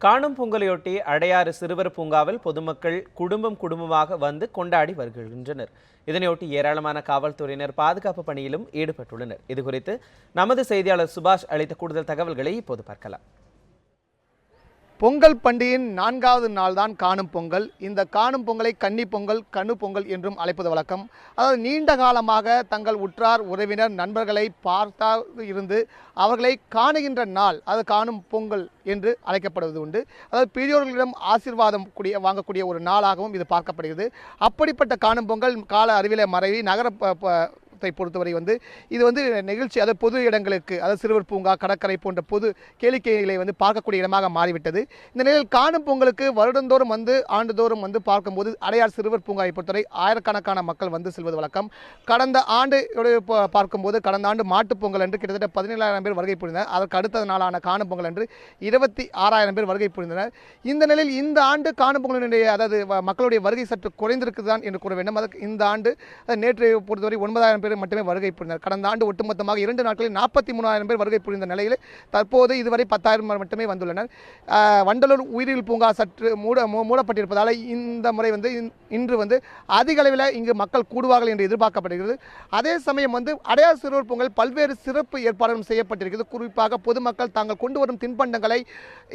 காணும் பொங்கலையொட்டி அடையாறு சிறுவர் பூங்காவில் பொதுமக்கள் குடும்பமாக வந்து கொண்டாடி வருகின்றனர். இதனையொட்டி ஏராளமான காவல்துறையினர் பாதுகாப்பு பணியிலும் ஈடுபட்டுள்ளனர். இதுகுறித்து நமது செய்தியாளர் சுபாஷ் அளித்த கூடுதல் தகவல்களை இப்போது பார்க்கலாம். பொங்கல் பண்டிகையின் 4வது நாள் தான் காணும் பொங்கல். இந்த காணும் பொங்கலை கன்னி பொங்கல், கண்ணு பொங்கல் என்றும் அழைப்பது வழக்கம். அதாவது நீண்ட காலமாக தங்கள் உற்றார் உறவினர் நண்பர்களை பார்த்தா இருந்து அவர்களை காணுகின்ற நாள் அது காணும் பொங்கல் என்று அழைக்கப்படுவது உண்டு. அதாவது பெரியோர்களிடம் ஆசீர்வாதம் வாங்கக்கூடிய ஒரு நாளாகவும் இது பார்க்கப்படுகிறது. அப்படிப்பட்ட காணும் பொங்கல் கால அறிவியலை மறைவி நகர பொறுத்தவரை இது நிகழ்ச்சி, அதாவது பொது இடங்களுக்கு, அதாவது சிறுவர் பூங்கா, கடற்கரை போன்ற பொது கேளிக்கைகளை பார்க்கக்கூடிய இடமாக மாறிவிட்டது. இந்த நிலையில் காணும் பொங்கலுக்கு வருடந்தோறும் ஆண்டுதோறும் பார்க்கும்போது அடையார் சிறுவர் பூங்காவை பொறுத்தவரை ஆயிரக்கணக்கான மக்கள் செல்வது வழக்கம். கடந்த ஆண்டு பார்க்கும்போது கடந்த ஆண்டு மாட்டுப் பொங்கல் அன்று கிட்டத்தட்ட 17,000 பேர் வருகை புரிந்தனர். அதற்கு அடுத்த நாளான காணும் பொங்கல் அன்று 26,000 பேர் வருகை புரிந்தனர். இந்த நிலையில் இந்த ஆண்டு காணும் பொங்கலினுடைய அதாவது மக்களுடைய வருகை சற்று குறைந்திருக்குதான் என்று கூற வேண்டும். அதற்கு இந்த ஆண்டு நேற்று பொறுத்தவரை 9,000 பேர் மட்டுமே வருகை புரிந்தனர். கடந்த ஆண்டு ஒட்டுமொத்தமாக 2 நாட்களில் 43,000 பேர் வருகை புரிந்த நிலையில் தற்போது இதுவரை 10,000 மட்டுமே வந்துள்ளனர். வண்டலூர் உயிரியல் பூங்கா சற்று மூடப்பட்டிருப்பதால் இந்த முறை இன்று அதிக அளவில் இங்கு மக்கள் கூடுவார்கள் என்று எதிர்பார்க்கப்படுகிறது. அதே சமயம் அடையார் சிறுவர் பூங்கல் பல்வேறு சிறப்பு ஏற்பாடுகளும் செய்யப்பட்டிருக்கிறது. குறிப்பாக பொதுமக்கள் தாங்கள் கொண்டு வரும் தின்பண்டங்களை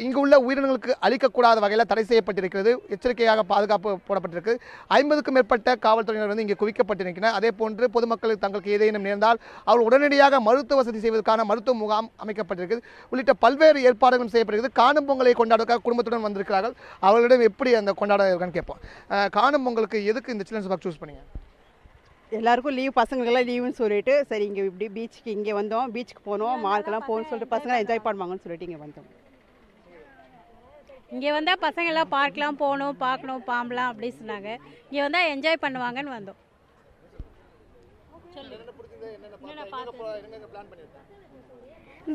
இங்கு உள்ள உயிரினங்களுக்கு அளிக்கக்கூடாத வகையில் தடை செய்யப்பட்டிருக்கிறது. எச்சரிக்கையாக பாதுகாப்பு போடப்பட்டிருக்கு. 50க்கும் மேற்பட்ட காவல்துறையினர் இங்கே குவிக்கப்பட்டிருக்கின்றனர். அதே போன்று பொதுமக்கள் தங்களுக்கு ஏதேனும் நேர்ந்தால் அவர்கள் உடனடியாக மருத்துவ வசதி செய்வதற்கான மருத்துவ முகாம் அமைக்கப்பட்டிருக்கிறது. உள்ளிட்ட பல்வேறு ஏற்பாடுகளும் செய்யப்படுகிறது. காணும் பொங்கலை கொண்டாடுவதற்காக குடும்பத்துடன் வந்திருக்கிறார்கள். அவர்களிடம் எப்படி அந்த கொண்டாட இருக்கான்னு கேட்போம். காணும் பொங்கலுக்கு எதுக்கு இந்த சில்ட்ரன்ஸ் பார்க் சூஸ் பண்ணீங்க? எல்லாருக்கும் லீவ், பசங்களுக்கெல்லாம் லீவுன்னு சொல்லிட்டு சரி இங்கே இப்படி பீச்சுக்கு இங்கே வந்தோம், பீச்சுக்கு போனோம், மார்க்கெல்லாம் போகணும்னு சொல்லிட்டு பசங்களாம் என்ஜாய் பண்ணுவாங்கன்னு சொல்லிட்டு இங்கே வந்தோம். இங்கே வந்தால் பசங்க எல்லாம் பார்க்கலாம் போகணும், பார்க்கணும், பாம்பலாம் அப்படி சொன்னாங்க. இங்கே வந்தால் என்ஜாய் பண்ணுவாங்கன்னு வந்தோம்.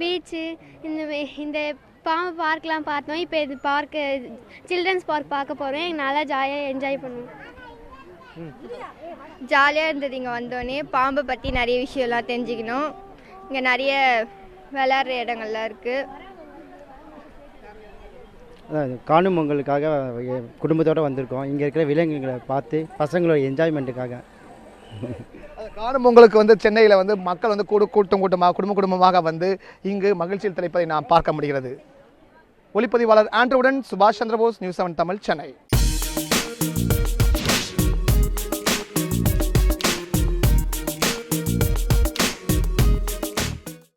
பீச்சு, இந்த பாம்பு பார்க்லாம் பார்த்தோம். இப்போ இது பார்க்கு சில்ட்ரன்ஸ் பார்க் பார்க்க போகிறோம். நல்லா ஜாலியாக என்ஜாய் பண்ணுவோம். ஜாலியாக இருந்தது. இங்கே வந்தோடனே பாம்பை பற்றி நிறைய விஷயம்லாம் தெரிஞ்சுக்கணும். இங்கே நிறைய விளையாடுற இடங்கள்லாம் இருக்குது. காணும் பொங்கலுக்காக குடும்பத்தோடு வந்திருக்கோம். இங்கே இருக்கிற விலங்குகளை பார்த்து பசங்களோட என்ஜாய்மெண்ட்டுக்காக. காணும் பொங்கலுக்கு சென்னையில் மக்கள் கூட்டமாக குடும்பமாக இங்கு மகிழ்ச்சியில் திளைப்பதை நாம் பார்க்க முடிகிறது. ஒளிப்பதிவாளர் ஆண்ட்ரூவுடன் சுபாஷ் சந்திரபோஸ், நியூஸ் 7 தமிழ், சென்னை.